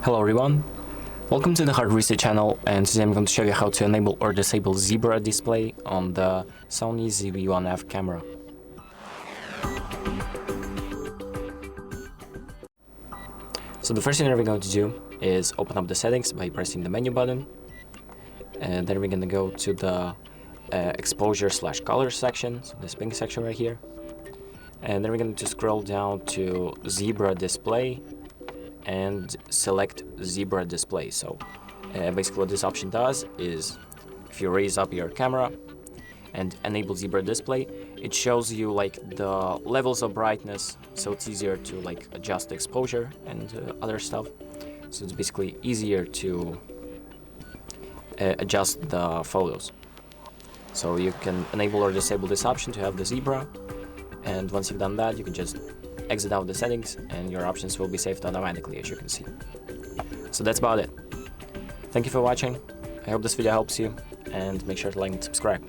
Hello everyone, welcome to the Hard Reset channel, and today I'm going to show you how to enable or disable zebra display on the SONY ZV-1F camera. So the first thing that we're going to do is open up the settings by pressing the menu button, and then we're going to go to the exposure/color section, so this pink section right here, and then we're going to scroll down to zebra display and select zebra display. So basically what this option does is if you raise up your camera and enable zebra display, it shows you like the levels of brightness, so it's easier to like adjust exposure and other stuff. So it's basically easier to adjust the photos. So you can enable or disable this option to have the zebra, and once you've done that, you can just exit out the settings and your options will be saved automatically, as you can see. So that's about it. Thank you for watching. I hope this video helps you, and make sure to like and subscribe.